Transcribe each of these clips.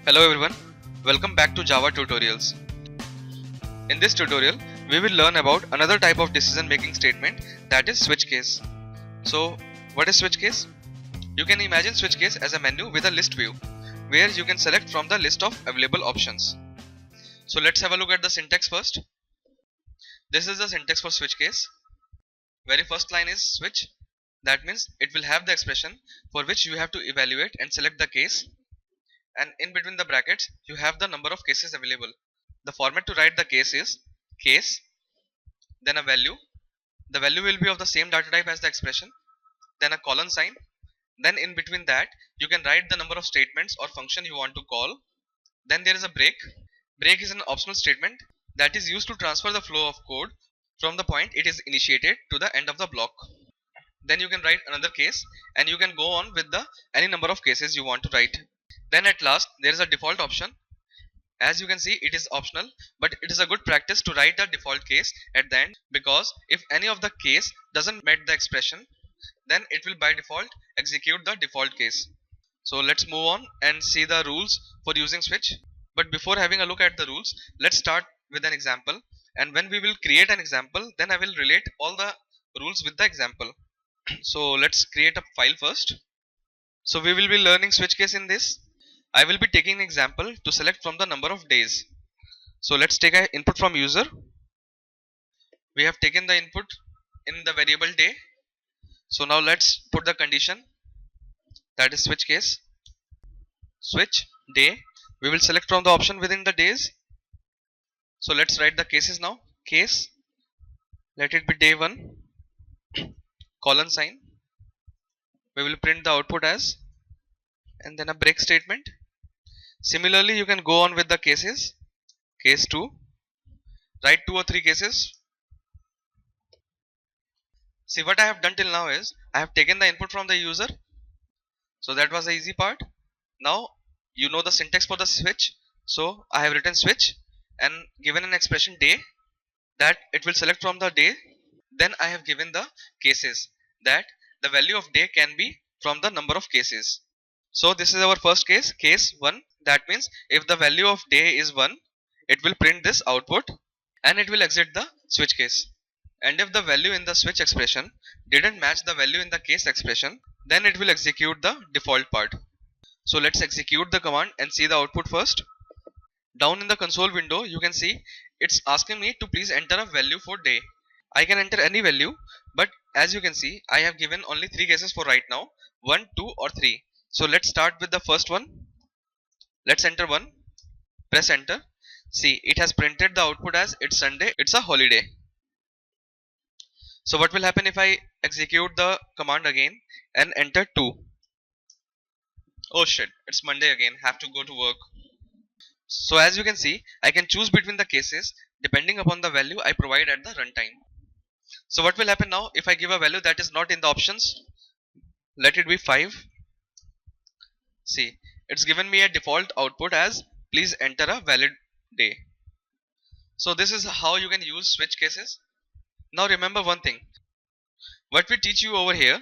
Hello everyone, welcome back to Java Tutorials. In this tutorial, we will learn about another type of decision making statement, that is switch case. So, what is switch case? You can imagine switch case as a menu with a list view, where you can select from the list of available options. So let's have a look at the syntax first. This is the syntax for switch case. Very first line is switch. That means it will have the expression for which you have to evaluate and select the case. And in between the brackets you have the number of cases available. The format to write the case is case, then a value. The value will be of the same data type as the expression, then a colon sign. Then in between that you can write the number of statements or function you want to call. Then there is a break. Break is an optional statement that is used to transfer the flow of code from the point it is initiated to the end of the block. Then you can write another case and you can go on with the any number of cases you want to write. Then at last there is a default option. As you can see, it is optional, but it is a good practice to write the default case at the end, because if any of the case doesn't meet the expression, then it will by default execute the default case. So let's move on and see the rules for using switch. But before having a look at the rules, let's start with an example, and when we will create an example, then I will relate all the rules with the example. So let's create a file first. So we will be learning switch case in this. I will be taking an example to select from the number of days. So let's take an input from user. We have taken the input in the variable day. So now let's put the condition, that is switch case. Switch day. We will select from the option within the days. So let's write the cases now. Case, let it be day 1, colon sign. We will print the output as, and then a break statement. Similarly, you can go on with the cases. Case 2, write 2 or 3 cases. See, what I have done till now is I have taken the input from the user. So that was the easy part. Now you know the syntax for the switch. So I have written switch and given an expression day, that it will select from the day. Then I have given the cases, that the value of day can be from the number of cases. So this is our first case, case 1. That means if the value of day is 1, it will print this output and it will exit the switch case. And if the value in the switch expression didn't match the value in the case expression, then it will execute the default part. So let's execute the command and see the output first. Down in the console window you can see it's asking me to please enter a value for day. I can enter any value, but as you can see I have given only 3 cases for right now, 1, 2 or 3. So let's start with the first one. Let's enter 1, press enter. See, it has printed the output as it's Sunday, it's a holiday. So what will happen if I execute the command again and enter 2? Oh shit, it's Monday again, have to go to work. So as you can see, I can choose between the cases depending upon the value I provide at the runtime. So what will happen now if I give a value that is not in the options? Let it be 5. See, it's given me a default output as please enter a valid day. So this is how you can use switch cases. Now remember one thing, what we teach you over here,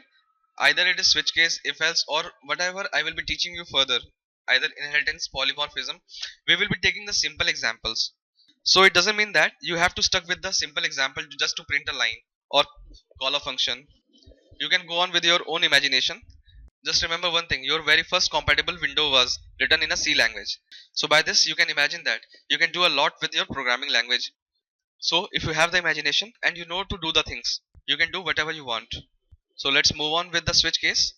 either it is switch case, if else or whatever I will be teaching you further, either inheritance, polymorphism, we will be taking the simple examples. So it doesn't mean that you have to stuck with the simple example just to print a line or call a function. You can go on with your own imagination. Just remember one thing, your very first compatible window was written in a C language. So by this you can imagine that you can do a lot with your programming language. So if you have the imagination and you know to do the things, you can do whatever you want. So let's move on with the switch case.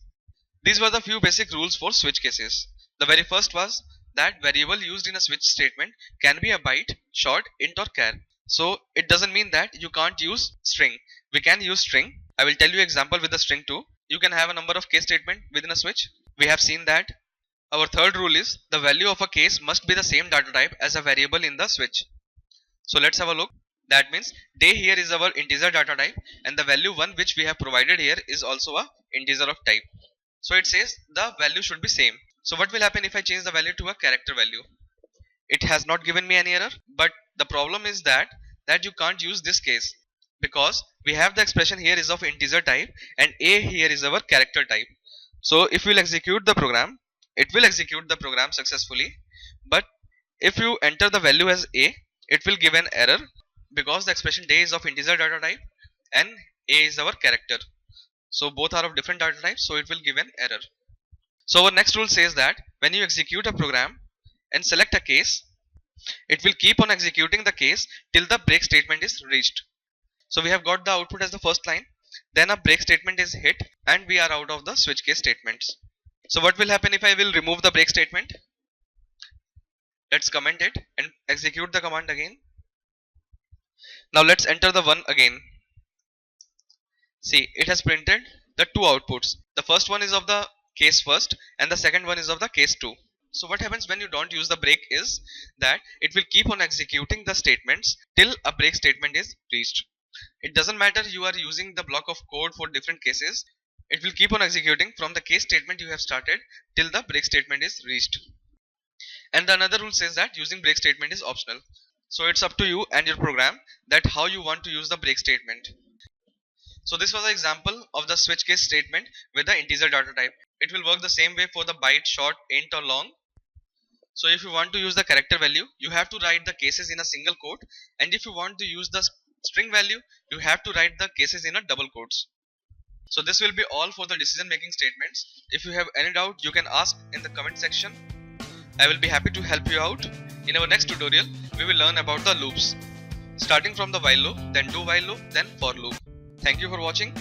These were the few basic rules for switch cases. The very first was that variable used in a switch statement can be a byte, short, int or char. So it doesn't mean that you can't use string. We can use string. I will tell you example with the string too. You can have a number of case statement within a switch. We have seen that. Our third rule is the value of a case must be the same data type as a variable in the switch. So let's have a look. That means day here is our integer data type and the value 1 which we have provided here is also a integer of type. So it says the value should be same. So what will happen if I change the value to a character value? It has not given me any error, but the problem is that you can't use this case, because we have the expression here is of integer type and a here is our character type. So if we'll execute the program, it will execute the program successfully, But if you enter the value as a, it will give an error because the expression day is of integer data type and a is our character. So both are of different data types, so it will give an error. So our next rule says that when you execute a program and select a case, it will keep on executing the case till the break statement is reached. So we have got the output as the first line, then a break statement is hit and we are out of the switch case statements. So what will happen if I will remove the break statement? Let's comment it and execute the command again. Now let's enter the one again. See, it has printed the two outputs. The first one is of the case first and the second one is of the case 2. So what happens when you don't use the break is that it will keep on executing the statements till a break statement is reached. It doesn't matter you are using the block of code for different cases, it will keep on executing from the case statement you have started till the break statement is reached. And the another rule says that using break statement is optional. So it's up to you and your program that how you want to use the break statement. So this was an example of the switch case statement with the integer data type. It will work the same way for the byte, short, int or long. So if you want to use the character value, you have to write the cases in a single quote, and if you want to use the string value, you have to write the cases in a double quotes. So this will be all for the decision making statements. If you have any doubt, you can ask in the comment section. I will be happy to help you out. In our next tutorial, we will learn about the loops, starting from the while loop, then do while loop, then for loop. Thank you for watching.